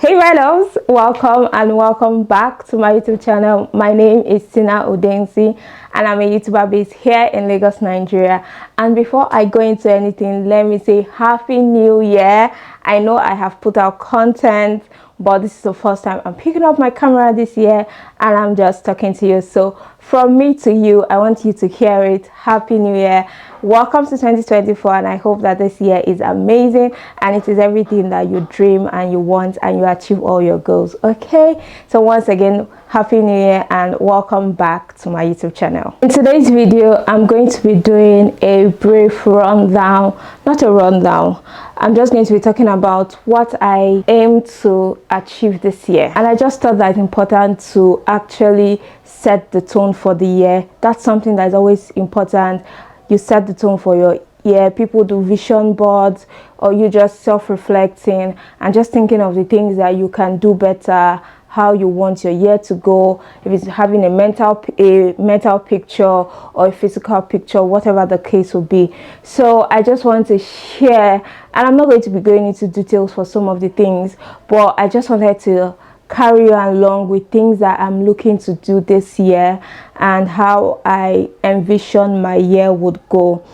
Hey my loves, welcome back to my YouTube channel. My name is Udensi and I'm a YouTuber based here in Lagos, Nigeria. And before I go into anything, let me say Happy New Year. I know I have put out content, but this is the first time I'm picking up my camera this year and I'm just talking to you. So from me to you, I want you to hear it. Happy New Year. Welcome to 2024, and I hope that this year is amazing and it is everything that you dream and you want and you achieve all your goals. Okay, so once again, Happy New Year and welcome back to my YouTube channel. In today's video, I'm going to be doing a brief rundown, not a rundown. I'm just going to be talking about what I aim to achieve this year. And I just thought that it's important to actually set the tone for the year. That's something that's always important. You set the tone for your year. People do vision boards, or you just self-reflecting and just thinking of the things that you can do better, how you want your year to go, if it's having a mental picture or a physical picture, whatever the case will be. So I just want to share, and I'm not going to be going into details for some of the things, but I just wanted to carry you along with things that I'm looking to do this year and how I envision my year would go.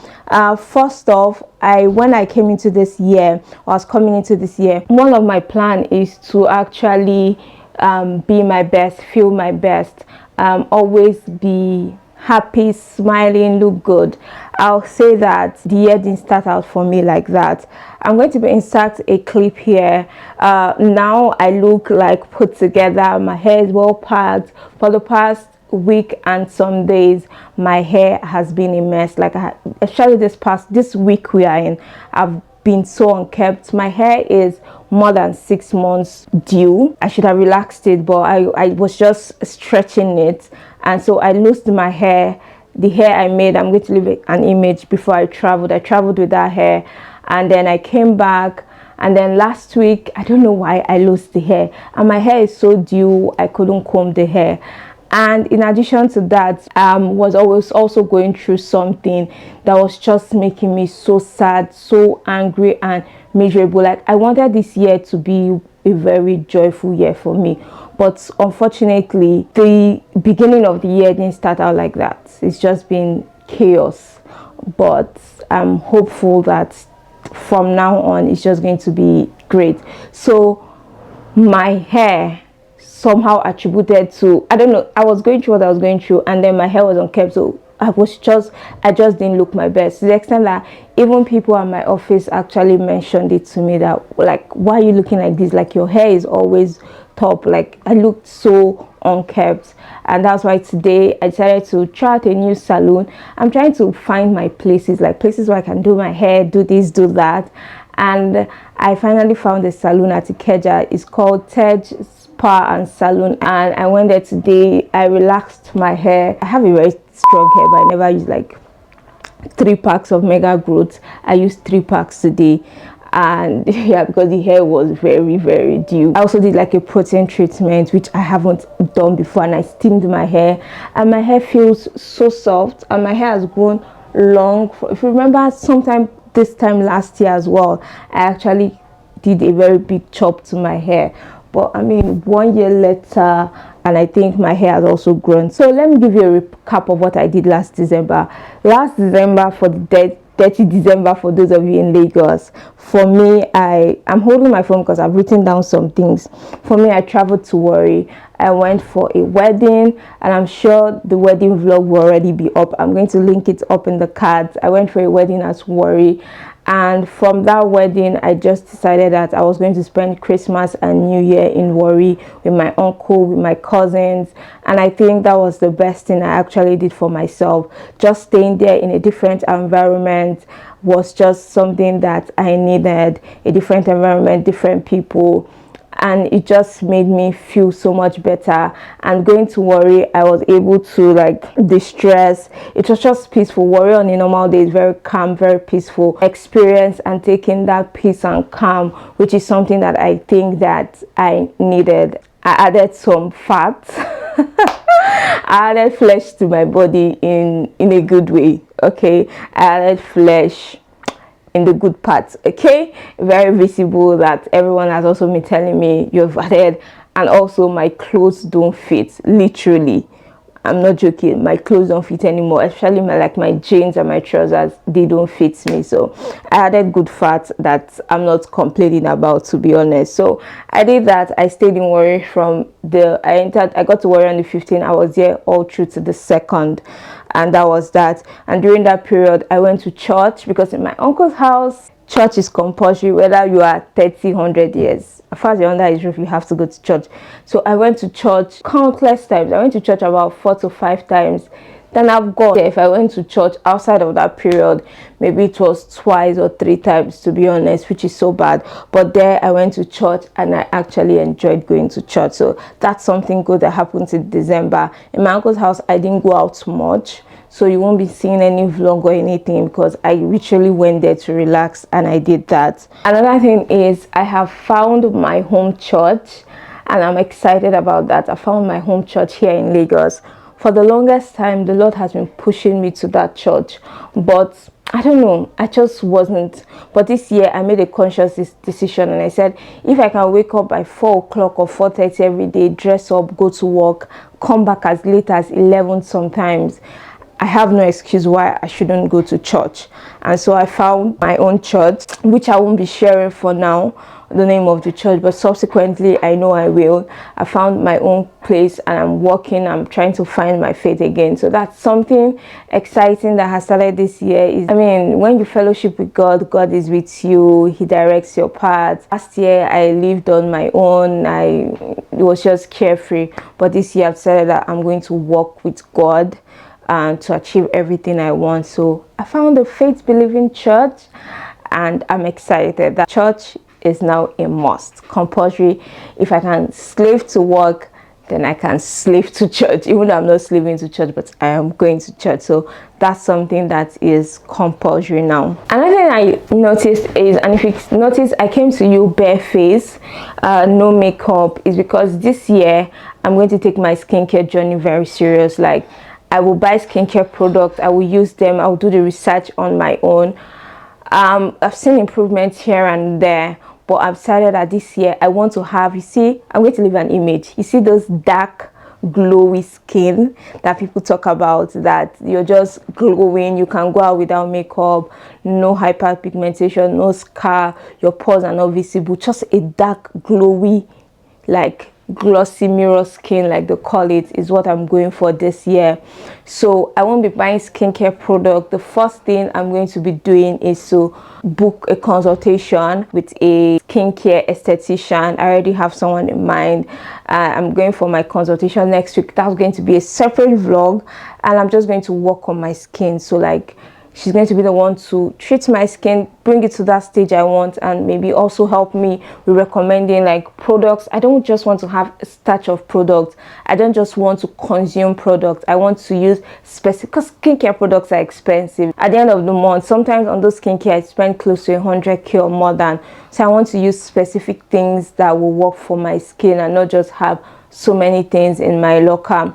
First off, when I came into this year, I was coming into this year, one of my plan is to actually be my best, feel my best, always be happy, smiling, look good. I'll say that the year didn't start out for me like that. I'm going to be insert a clip here. Now I look like put together, my hair is well packed. For the past week and some days, my hair has been a mess. Like especially this week we are in, I've been so unkept. My hair is more than 6 months due. I should have relaxed it, but I was just stretching it, and so I loosed my hair. The hair I made, I'm going to leave an image. Before I traveled with that hair, and then I came back, and then last week I don't know why I lost the hair, and my hair is so due I couldn't comb the hair. And in addition to that, was always also going through something that was just making me so sad, so angry and miserable. Like I wanted this year to be a very joyful year for me, but unfortunately the beginning of the year didn't start out like that. It's just been chaos, but I'm hopeful that from now on it's just going to be great. So my hair somehow attributed to, I don't know, I was going through what I was going through, and then my hair was unkept, so I just didn't look my best, to the extent that even people at my office actually mentioned it to me, that like, why are you looking like this? Like your hair is always top. Like I looked so unkept. And that's why today I decided to try out a new salon. I'm trying to find my places, like places where I can do my hair, do this, do that. And I finally found a salon at Ikeja. It's called Tej Spa and Salon, and I went there today. I relaxed my hair. I have a very strong hair, but I never use like 3 packs of Mega Growth. I used 3 packs today, and yeah, because the hair was very due. I also did like a protein treatment, which I haven't done before, and I steamed my hair, and my hair feels so soft, and my hair has grown long. If you remember, sometime this time last year as well, I actually did a very big chop to my hair. But I mean, 1 year later, and I think my hair has also grown. So let me give you a recap of what I did last December. Last December, for the 30 December, for those of you in Lagos, for me, I'm holding my phone because I've written down some things. For me, I traveled to Warri. I went for a wedding, and I'm sure the wedding vlog will already be up. I'm going to link it up in the cards. I went for a wedding at Warri, and from that wedding I just decided that I was going to spend Christmas and New Year in Warri with my uncle, with my cousins, and I think that was the best thing I actually did for myself. Just staying there in a different environment was just something that I needed. A different environment, different people, and it just made me feel so much better. And going to Warri, I was able to like distress. It was just peaceful. Warri on a normal day is very calm, very peaceful experience, and taking that peace and calm, which is something that I think that I needed. I added some fat. I added flesh to my body in a good way. Okay, I added flesh in the good parts, okay? Very visible, that everyone has also been telling me you've added. And also my clothes don't fit, literally. I'm not joking, my clothes don't fit anymore, especially my jeans and my trousers, they don't fit me. So I added good fat that I'm not complaining about, to be honest. So I did that. I stayed in Warri from I got to Warri on the 15th. I was there all through to the 2nd, and that was that. And during that period I went to church, because in my uncle's house church is compulsory, whether you are 30, 100 years. As far as you're under his roof, you have to go to church. So I went to church countless times. I went to church about 4 to 5 times. Then I've got, if I went to church outside of that period, maybe it was 2 or 3 times, to be honest, which is so bad. But there I went to church and I actually enjoyed going to church. So that's something good that happened in December. In my uncle's house, I didn't go out much, so you won't be seeing any vlog or anything, because I literally went there to relax and I did that. Another thing is I have found my home church, and I'm excited about that. I found my home church here in Lagos. For the longest time, the Lord has been pushing me to that church, but I don't know, I just wasn't. But this year I made a conscious decision, and I said, if I can wake up by 4 o'clock or 4:30 every day, dress up, go to work, come back as late as 11 sometimes, I have no excuse why I shouldn't go to church. And so I found my own church, which I won't be sharing for now, the name of the church, but subsequently I know I will. I found my own place and I'm working. I'm trying to find my faith again. So that's something exciting that has started this year. I mean, when you fellowship with God, God is with you. He directs your path. Last year I lived on my own. It was just carefree. But this year I've decided that I'm going to walk with God and to achieve everything I want. So I found a faith-believing church, and I'm excited that church is now a must, compulsory. If I can slave to work, then I can slave to church, even though I'm not slaving to church, but I am going to church. So that's something that is compulsory now. Another thing I noticed is, and if you notice, I came to you barefaced, no makeup, is because this year I'm going to take my skincare journey very serious. Like, I will buy skincare products, I will use them, I will do the research on my own. I've seen improvements here and there, but I've decided that this year I want to have, you see, I'm going to leave an image. You see those dark, glowy skin that people talk about, that you're just glowing, you can go out without makeup, no hyperpigmentation, no scar, your pores are not visible, just a dark, glowy, like glossy mirror skin, like they call it, is what I'm going for this year. So I won't be buying skincare product. The first thing I'm going to be doing is to book a consultation with a skincare esthetician. I already have someone in mind. I'm going for my consultation next week. That's going to be a separate vlog, and I'm just going to work on my skin. So like, she's going to be the one to treat my skin, bring it to that stage I want, and maybe also help me with recommending like products. I don't just want to have a stash of products. I don't just want to consume products. I want to use specific, because skincare products are expensive. At the end of the month, sometimes on those skincare, I spend close to 100k or more than. So I want to use specific things that will work for my skin and not just have so many things in my locker.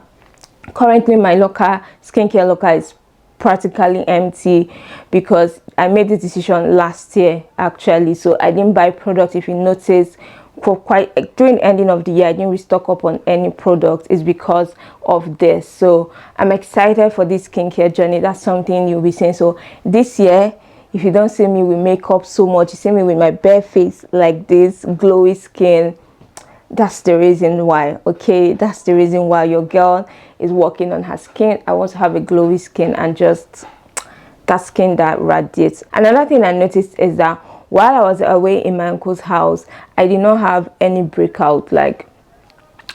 Currently, my locker, skincare locker, is practically empty because I made this decision last year actually. So I didn't buy products. If you notice, for quite during the ending of the year, I didn't restock up on any product. Is because of this. So I'm excited for this skincare journey. That's something you'll be seeing. So this year, if you don't see me with makeup so much, you see me with my bare face like this, glowy skin, that's the reason why. Okay, that's the reason why. Your girl is working on her skin. I want to have a glowy skin and just that skin that radiates. Another thing I noticed is that while I was away in my uncle's house, I did not have any breakout, like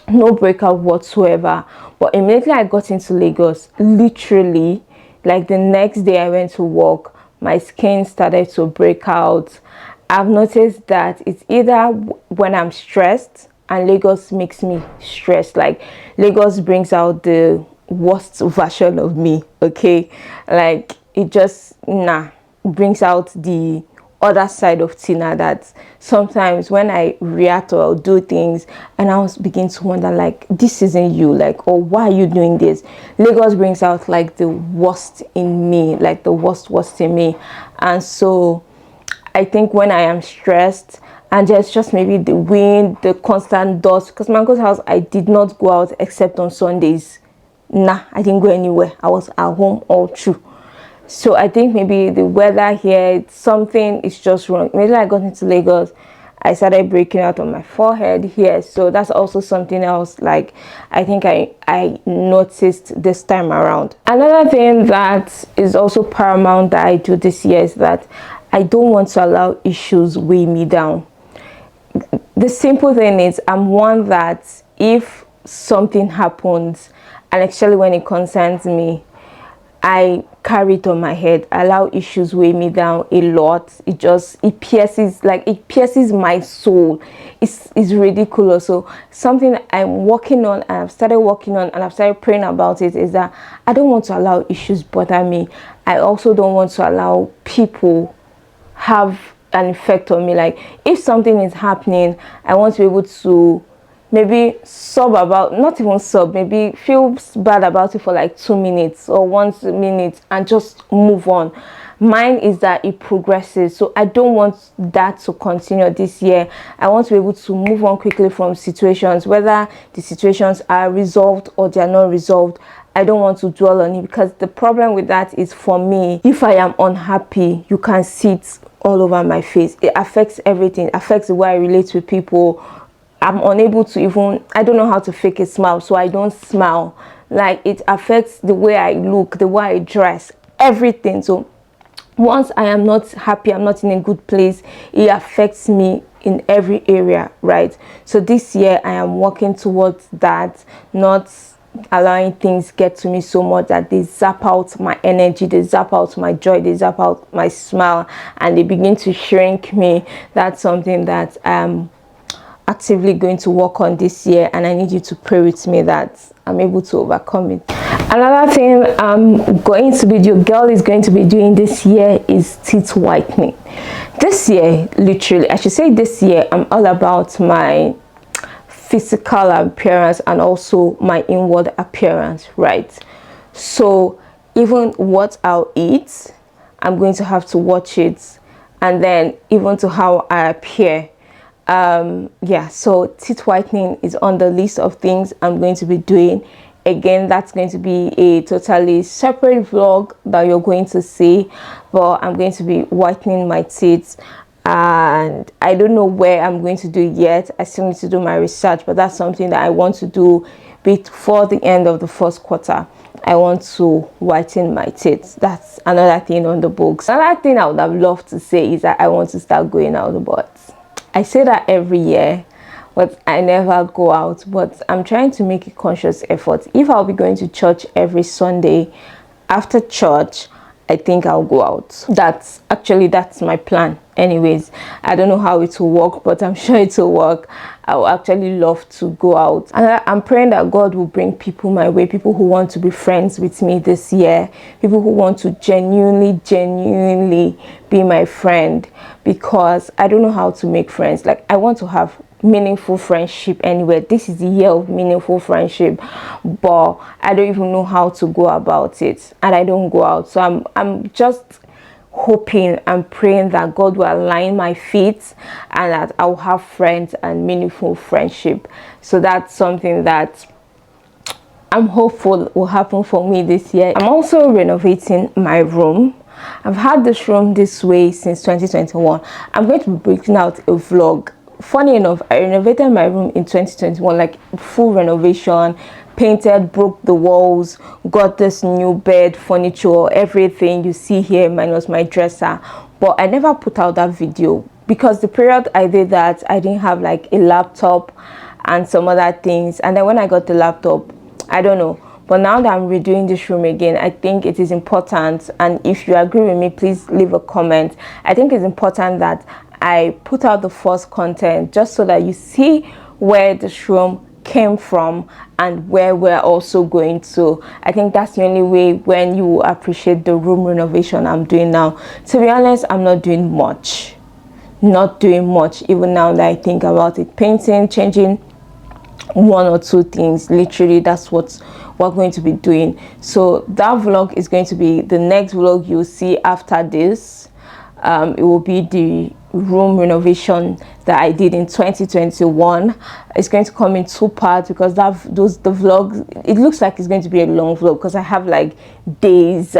no breakout whatsoever. But immediately I got into Lagos, literally like the next day I went to work, my skin started to break out. I've noticed that it's either when I'm stressed, and Lagos makes me stressed. Like, Lagos brings out the worst version of me, okay? Like, it just brings out the other side of Tina, that sometimes when I react or do things and I begin to wonder, like, this isn't you, like, or why are you doing this? Lagos brings out like the worst in me, like the worst in me. And so I think when I am stressed and there's just maybe the wind, the constant dust, because my uncle's house, I did not go out except on Sundays. Nah, I didn't go anywhere. I was at home all through. So I think maybe the weather here, something is just wrong. Maybe I got into Lagos, I started breaking out on my forehead here. So that's also something else, like I think I noticed this time around. Another thing that is also paramount that I do this year is that I don't want to allow issues weigh me down. The simple thing is, I'm one that if something happens, and actually when it concerns me, I carry it on my head. I allow issues weigh me down a lot. It pierces my soul. It's ridiculous. So something I'm working on, and I've started working on, and I've started praying about it, is that I don't want to allow issues bother me. I also don't want to allow people have an effect on me. Like if something is happening, I want to be able to maybe maybe feel bad about it for like 2 minutes or 1 minute and just move on. Mine is that it progresses, so I don't want that to continue this year. I want to be able to move on quickly from situations, whether the situations are resolved or they are not resolved. I don't want to dwell on it, because the problem with that is, for me, if I am unhappy, you can see it all over my face. It affects everything. It affects the way I relate with people. I'm unable to even, I don't know how to fake a smile, so I don't smile. Like it affects the way I look, the way I dress, everything. So once I am not happy, I'm not in a good place, it affects me in every area, right? So this year I am working towards that, not allowing things get to me so much that they zap out my energy, they zap out my joy, they zap out my smile, and they begin to shrink me. That's something that I'm actively going to work on this year, and I need you to pray with me that I'm able to overcome it. Another thing your girl is going to be doing this year is teeth whitening. This year, literally, I should say this year, I'm all about my physical appearance and also my inward appearance, right? So even what I'll eat, I'm going to have to watch it, and then even to how I appear. Yeah, so teeth whitening is on the list of things I'm going to be doing. Again, that's going to be a totally separate vlog that you're going to see, but I'm going to be whitening my teeth, and I don't know where I'm going to do it yet. I still need to do my research, but that's something that I want to do before the end of the first quarter. I want to whiten my teeth. That's another thing on the books. Another thing I would have loved to say is that I want to start going out, but I say that every year, but I never go out. But I'm trying to make a conscious effort. If I'll be going to church every Sunday, after church, I think I'll go out. That's my plan. Anyways, I don't know how it will work, but I'm sure it will work. I would actually love to go out, and I'm praying that God will bring people my way, people who want to be friends with me this year, people who want to genuinely be my friend, because I don't know how to make friends. Like, I want to have meaningful friendship anyway. This is the year of meaningful friendship, but I don't even know how to go about it, and I don't go out. So I'm just hoping and praying that God will align my feet and that I'll have friends and meaningful friendship. So that's something that I'm hopeful will happen for me this year. I'm also renovating my room. I've had this room this way since 2021. I'm going to be breaking out a vlog. Funny enough, I renovated my room in 2021, like full renovation, painted, broke the walls, got this new bed, furniture, everything you see here minus my dresser. But I never put out that video because the period I did that, I didn't have like a laptop and some other things. And then when I got the laptop, I don't know. But now that I'm redoing this room again, I think it is important, and if you agree with me, please leave a comment. I think it's important that I put out the first content just so that you see where this room came from and where we're also going to. I think that's the only way when you appreciate the room renovation I'm doing now. To be honest, I'm not doing much even now that I think about it. Painting, changing one or two things, literally that's what we're going to be doing. So that vlog is going to be the next vlog you'll see after this. It will be the room renovation that I did in 2021. It's going to come in 2 parts because the vlog, it looks like it's going to be a long vlog because I have like days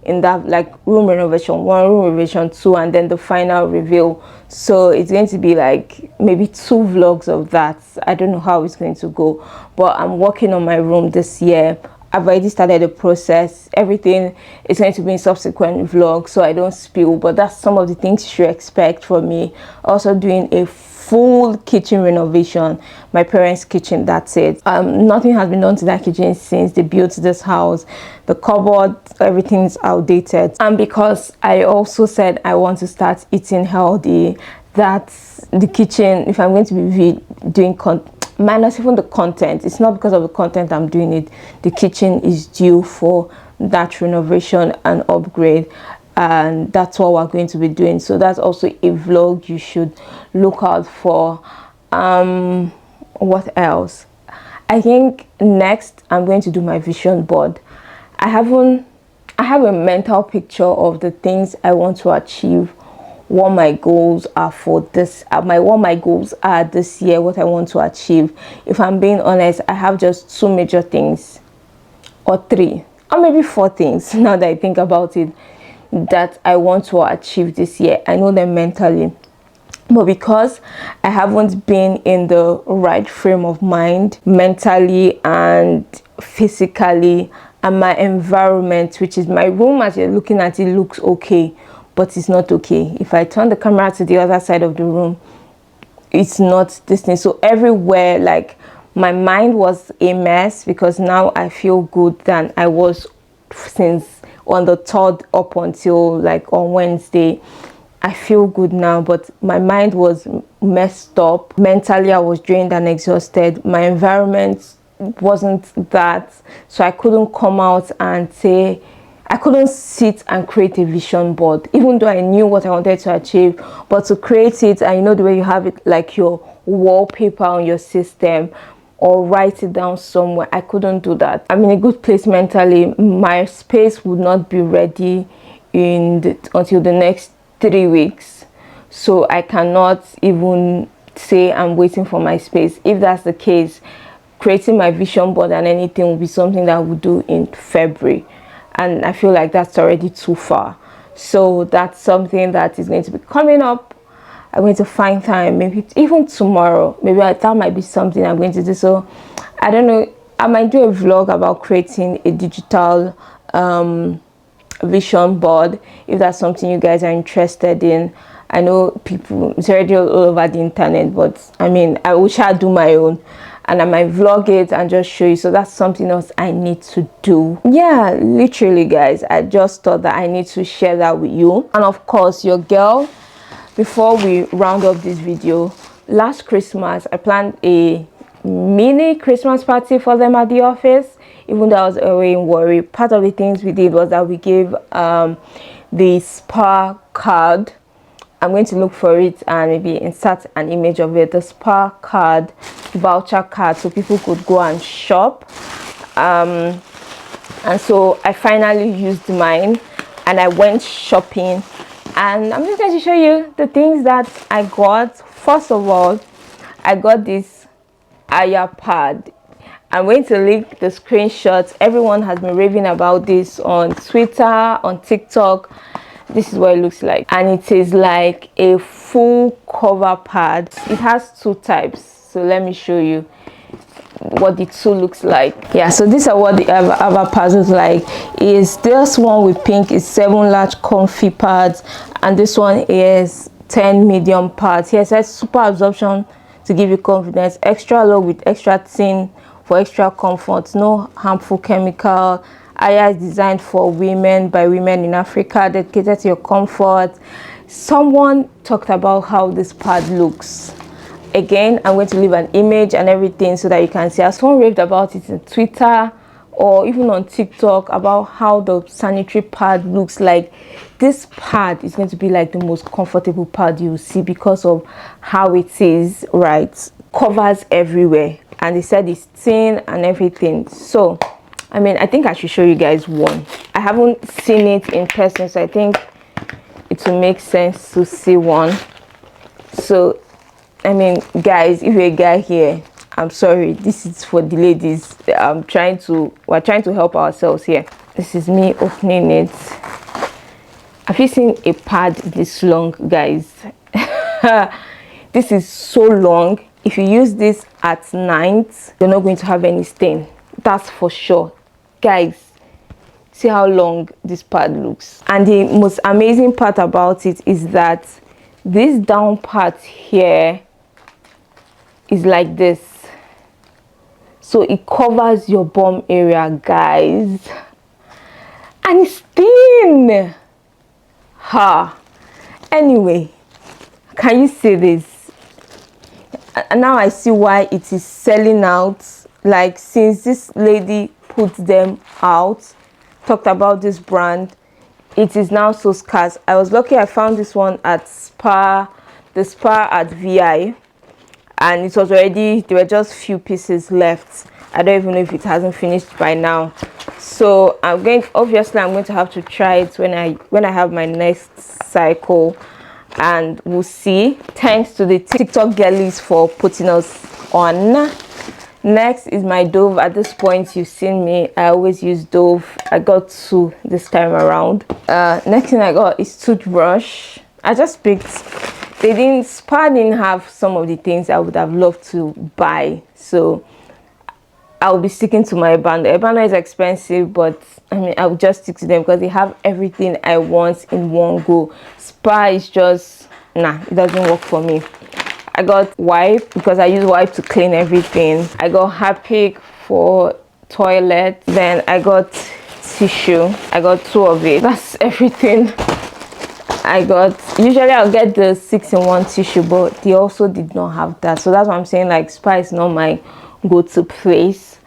in that, like room renovation 1, room renovation 2, and then the final reveal. So it's going to be like maybe 2 vlogs of that. I don't know how it's going to go, but I'm working on my room this year. I've already started the process. Everything is going to be in subsequent vlogs so I don't spill, but that's some of the things you should expect from me. Also doing a full kitchen renovation, my parents' kitchen, that's it. Nothing has been done to that kitchen since they built this house. The cupboard, everything's outdated. And because I also said I want to start eating healthy, that's the kitchen, if I'm going to be doing minus even the content, it's not because of the content I'm doing it, the kitchen is due for that renovation and upgrade, and that's what we're going to be doing. So that's also a vlog you should look out for. What else? I think next I'm going to do my vision board. I have a mental picture of the things I want to achieve, what my goals are for this, what my goals are this year, what I want to achieve. If I'm being honest, I have just 2 major things, or 3, or maybe 4 things now that I think about it, that I want to achieve this year. I know them mentally, but because I haven't been in the right frame of mind mentally and physically, and my environment, which is my room as you're looking at it, looks okay, but it's not okay. If I turn the camera to the other side of the room, it's not this thing. So everywhere, like, my mind was a mess, because now I feel good than I was since on the 3rd up until like on Wednesday. I feel good now, but my mind was messed up. Mentally, I was drained and exhausted. My environment wasn't that, so I couldn't come out and say, I couldn't sit and create a vision board, even though I knew what I wanted to achieve. But to create it, and you know the way you have it like your wallpaper on your system, or write it down somewhere, I couldn't do that. I'm in a good place mentally. My space would not be ready until the next 3 weeks, so I cannot even say I'm waiting for my space. If that's the case, creating my vision board and anything will be something that I will do in February, and I feel like that's already too far. So that's something that is going to be coming up. I'm going to find time, maybe even tomorrow, maybe that might be something I'm going to do. So I don't know, I might do a vlog about creating a digital vision board, if that's something you guys are interested in. I know people, it's already all over the internet, but I mean, I wish I'd do my own, and I might vlog it and just show you. So that's something else I need to do. Yeah, literally guys, I just thought that I need to share that with you. And of course, your girl, before we round up this video, last Christmas I planned a mini Christmas party for them at the office. Even though I was away in Warri, part of the things we did was that we gave the spa card. I'm going to look for it and maybe insert an image of it. The spa card, voucher card, so people could go and shop. And so I finally used mine and I went shopping, and I'm just going to show you the things that I got. First of all, I got this Aya pad. I'm going to link the screenshots. Everyone has been raving about this on Twitter, on TikTok. This is what it looks like, and it is like a full cover pad. It has 2 types, so let me show you what the 2 looks like. Yeah, so these are what the other pads look like. Is this one with pink is 7 large comfy pads, and this one is 10 medium pads. Here it says super absorption to give you confidence, extra low with extra thin for extra comfort, no harmful chemical. Aya is designed for women by women in Africa, dedicated to your comfort. Someone talked about how this pad looks. Again, I'm going to leave an image and everything so that you can see. Someone raved about it in Twitter or even on TikTok about how the sanitary pad looks like. This pad is going to be like the most comfortable pad you will see because of how it is, right? Covers everywhere, and they said it's thin and everything. So I mean, I think I should show you guys one. I haven't seen it in person, so I think it will make sense to see one. So I mean, guys, if you're a guy here, I'm sorry, this is for the ladies. We're trying to help ourselves here. This is me opening it. Have you seen a pad this long, guys? This is so long. If you use this at night, you're not going to have any stain. That's for sure. Guys, see how long this pad looks. And the most amazing part about it is that this down part here is like this, so it covers your bum area, guys, and it's thin. Anyway, can you see this? And now I see why it is selling out. Like, since this lady put them out, talked about this brand, it is now so scarce. I was lucky I found this one at the Spar at VI, and it was already, there were just few pieces left. I don't even know if it hasn't finished by now. So obviously I'm going to have to try it when I have my next cycle, and we'll see. Thanks to the TikTok girlies for putting us on. Next is my Dove. At this point, you've seen me, I always use Dove. I got 2 this time around. Next thing I got is toothbrush. I just picked, Spar didn't have some of the things I would have loved to buy, so I'll be sticking to my Ebano. Ebano is expensive, but I mean, I'll just stick to them because they have everything I want in one go. Spar is just, nah, it doesn't work for me. I got wipe because I use wipe to clean everything. I got Harpic for toilet. Then I got tissue. I got 2 of it. That's everything I got. Usually I'll get the 6-in-1 tissue, but they also did not have that. So that's what I'm saying, like, Spar is not my go-to place.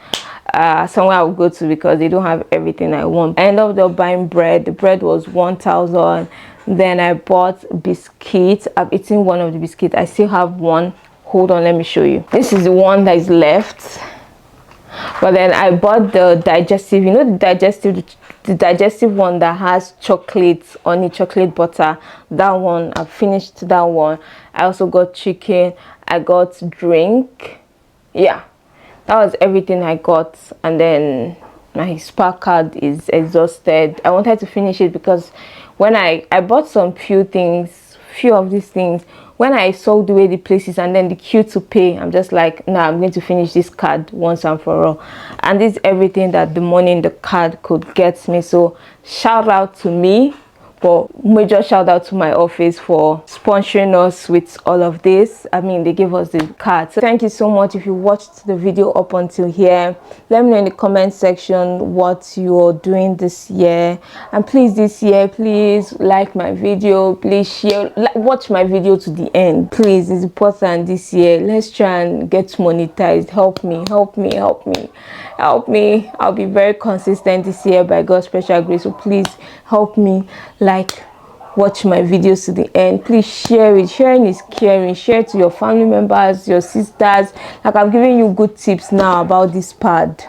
Somewhere I'll go to because they don't have everything I want. I ended up buying bread. The bread was 1,000. Then I bought biscuits. I've eaten one of the biscuits. I still have one. Hold on, let me show you. This is the one that is left. But then I bought the digestive, you know, the digestive one that has chocolate on it, chocolate butter. That one, I finished that one. I also got chicken. I got drink. Yeah, that was everything I got. And then my Spar card is exhausted. I wanted to finish it because when I bought few of these things, when I saw the way the places and then the queue to pay, I'm just like, nah, I'm going to finish this card once and for all. And this is everything that the money in the card could get me. So shout out to me, but major shout out to my office for sponsoring us with all of this. I mean, they gave us the card. So thank you so much. If you watched the video up until here, let me know in the comment section what you're doing this year. And please, this year, please like my video, please share, watch my video to the end, please. It's important this year. Let's try and get monetized. Help me, help me, help me, help me. I'll be very consistent this year by God's special grace. So please help me. Like, watch my videos to the end. Please share it. Sharing is caring. Share to your family members, your sisters. Like, I'm giving you good tips now about this pad,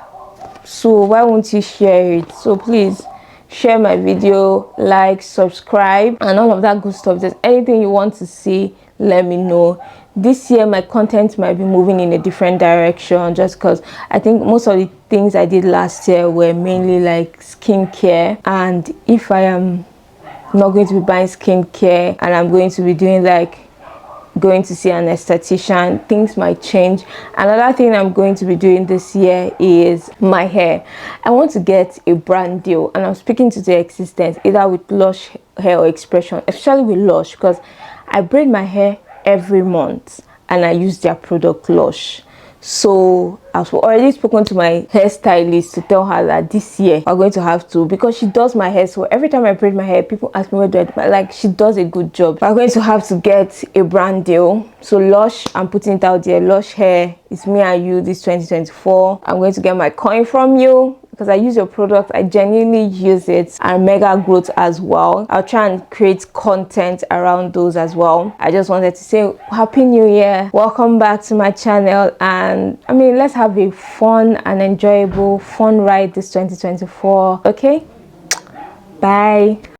so why won't you share it? So please share my video, like, subscribe, and all of that good stuff. If there's anything you want to see, let me know. This year my content might be moving in a different direction, just because I think most of the things I did last year were mainly like skincare, and if I am not going to be buying skincare and I'm going to be doing like going to see an esthetician, things might change. Another thing I'm going to be doing this year is my hair. I want to get a brand deal, and I'm speaking to the existence, either with Lush Hair or Expression, especially with Lush, because I braid my hair every month and I use their product Lush. So I've already spoken to my hairstylist to tell her that this year we're going to have to, because she does my hair, so every time I braid my hair, people ask me where do I, like, she does a good job. We're going to have to get a brand deal. So Lush, I'm putting it out there. Lush Hair, it's me and you this 2024. I'm going to get my coin from you because I use your product. I genuinely use it, and Mega Growth as well. I'll try and create content around those as well. I just wanted to say Happy New Year, welcome back to my channel, and I mean, let's have a fun and enjoyable ride this 2024. Okay, bye.